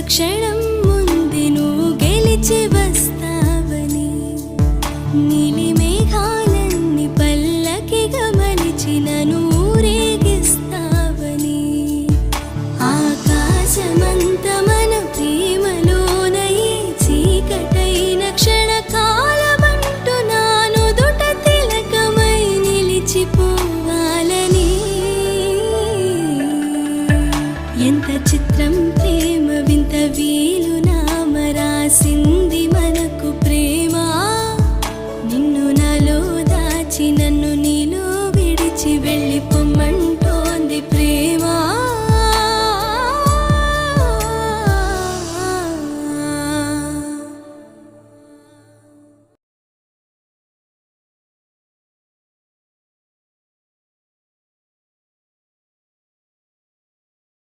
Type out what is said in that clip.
క్షణం ముందే నువ్వు గెలిచి వస్తావని, నీలి మేఘాలన్నీ పల్లకిగా మలిచి నన్ను ఊరేగిస్తావని, ఆకాశమంత మన ప్రేమలోనయే చీకటైన క్షణకాలమంటూ నాను దుట తిలకమై నిలిచిపోవాలని. ఎంత చిత్రం ప్రేమ వింత వీలు నామ రాసింది.